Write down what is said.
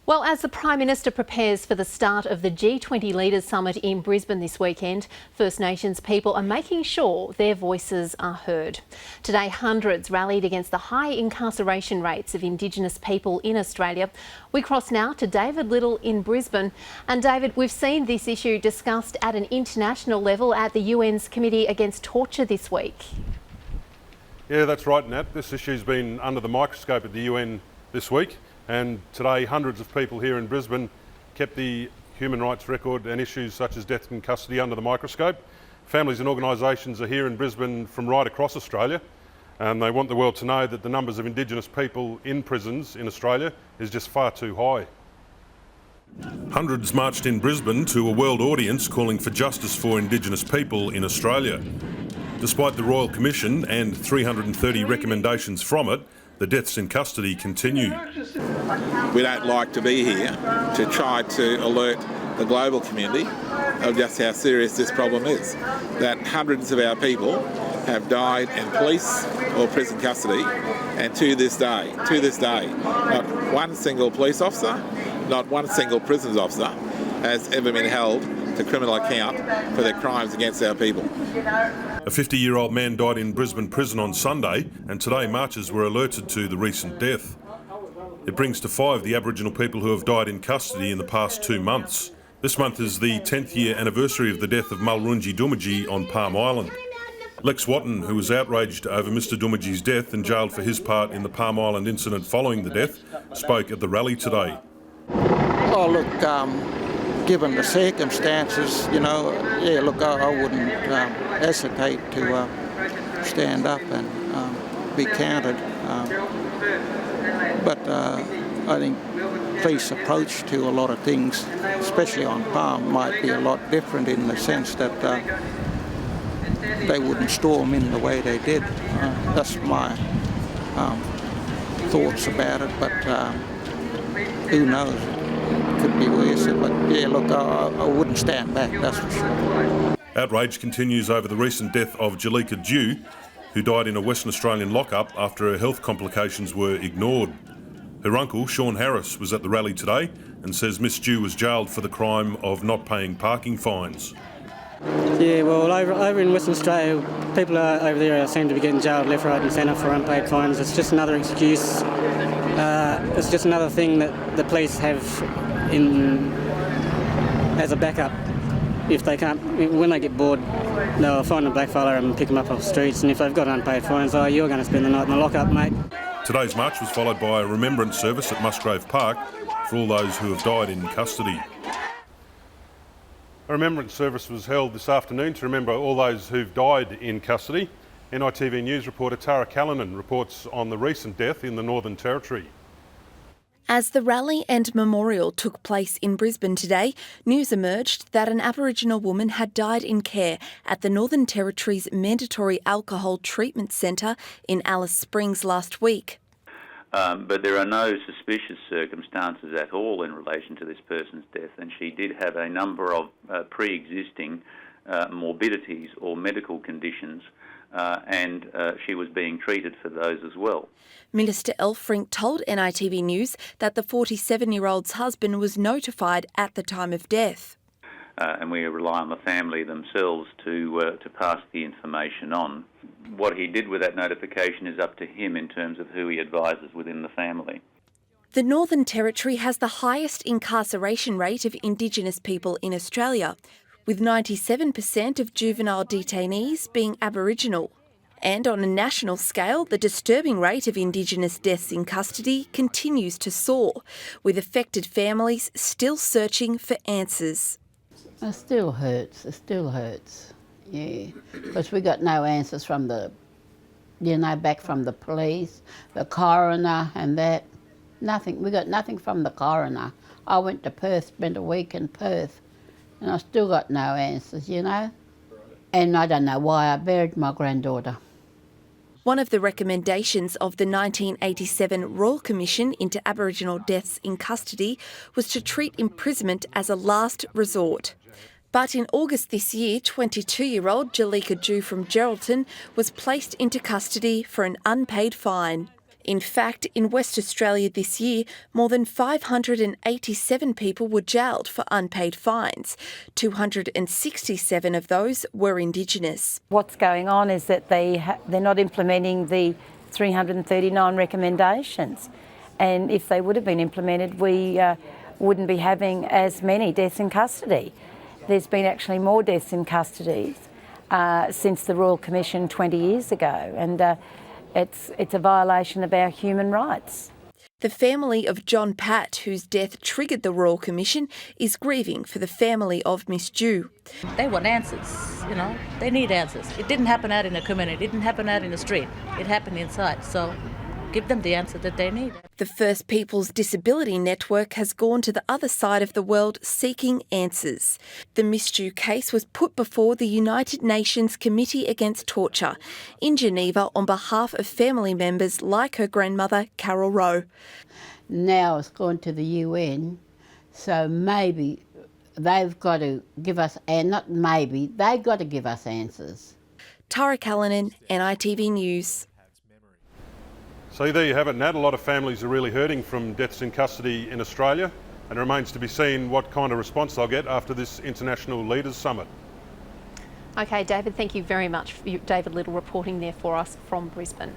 Well, as the Prime Minister prepares for the start of the G-20 Leaders Summit in Brisbane this weekend, First Nations people are making sure their voices are heard. Today, hundreds rallied against the high incarceration rates of Indigenous people in Australia. We cross now to David Liddle in Brisbane. And David, we've seen this issue discussed at an international level at the UN's Committee Against Torture this week. Yeah, that's right, Nat. This issue's been under the microscope at the UN this week. And today, hundreds of people here in Brisbane kept the human rights record and issues such as death in custody under the microscope. Families and organisations are here in Brisbane from right across Australia, and they want the world to know that the numbers of Indigenous people in prisons in Australia is just far too high. Hundreds marched in Brisbane to a world audience calling for justice for Indigenous people in Australia. Despite the Royal Commission and 330 recommendations from it, the deaths in custody continue. We don't like to be here to try to alert the global community of just how serious this problem is. That hundreds of our people have died in police or prison custody, and to this day, not one single police officer, not one single prisons officer has ever been held to criminal account for their crimes against our people. A 50-year-old man died in Brisbane prison on Sunday, and today marchers were alerted to the recent death. It brings to 5 the Aboriginal people who have died in custody in the past 2 months. This month is the 10th year anniversary of the death of Mulrunji Doomadgee on Palm Island. Lex Watton, who was outraged over Mr Doomadgee's death and jailed for his part in the Palm Island incident following the death, spoke at the rally today. Oh look, given the circumstances, I wouldn't hesitate to stand up and be counted. But I think police approach to a lot of things, especially on Palm, might be a lot different in the sense that they wouldn't storm in the way they did. That's my thoughts about it, but who knows? Could be worse, but yeah, look, I wouldn't stand back, that's for sure. Outrage continues over the recent death of Jalika Dew, who died in a Western Australian lockup after her health complications were ignored. Her uncle, Sean Harris, was at the rally today and says Miss Dew was jailed for the crime of not paying parking fines. Yeah, well, over in Western Australia, people over there seem to be getting jailed left, right and centre for unpaid fines. It's just another excuse. It's just another thing that the police have as a backup. If they can't, when they get bored, they'll find a black fella and pick them up off the streets, and if they've got unpaid fines, you're going to spend the night in the lockup, mate. Today's march was followed by a remembrance service at Musgrave Park for all those who have died in custody. A remembrance service was held this afternoon to remember all those who've died in custody. NITV News reporter Tara Callinan reports on the recent death in the Northern Territory. As the rally and memorial took place in Brisbane today, news emerged that an Aboriginal woman had died in care at the Northern Territory's Mandatory Alcohol Treatment Centre in Alice Springs last week. But there are no suspicious circumstances at all in relation to this person's death, and she did have a number of pre-existing morbidities or medical conditions, and she was being treated for those as well. Minister Elfrink told NITV News that the 47-year-old's husband was notified at the time of death. And we rely on the family themselves to pass the information on. What he did with that notification is up to him in terms of who he advises within the family. The Northern Territory has the highest incarceration rate of Indigenous people in Australia, with 97% of juvenile detainees being Aboriginal. And on a national scale, the disturbing rate of Indigenous deaths in custody continues to soar, with affected families still searching for answers. It still hurts, yeah. Because we got no answers from back from the police, the coroner and that. Nothing, we got nothing from the coroner. I went to Perth, spent a week in Perth, and I still got no answers, And I don't know why I buried my granddaughter. One of the recommendations of the 1987 Royal Commission into Aboriginal deaths in custody was to treat imprisonment as a last resort. But in August this year, 22-year-old Jalika Dew from Geraldton was placed into custody for an unpaid fine. In fact, in West Australia this year, more than 587 people were jailed for unpaid fines. 267 of those were Indigenous. What's going on is that they're not implementing the 339 recommendations. And if they would have been implemented, we wouldn't be having as many deaths in custody. There's been actually more deaths in custody since the Royal Commission 20 years ago, and it's a violation of our human rights. The family of John Pat, whose death triggered the Royal Commission, is grieving for the family of Miss Dew. They want answers, you know, they need answers. It didn't happen out in the community, it didn't happen out in the street, it happened inside, so give them the answer that they need. The First Peoples Disability Network has gone to the other side of the world seeking answers. The Miss Dew case was put before the United Nations Committee Against Torture in Geneva on behalf of family members like her grandmother, Carol Rowe. Now it's gone to the UN, so maybe they've got to give us, and not maybe, they've got to give us answers. Tara Callinan, NITV News. So there you have it, Nat. A lot of families are really hurting from deaths in custody in Australia, and it remains to be seen what kind of response they'll get after this International Leaders Summit. Okay, David, thank you very much. David Liddle reporting there for us from Brisbane.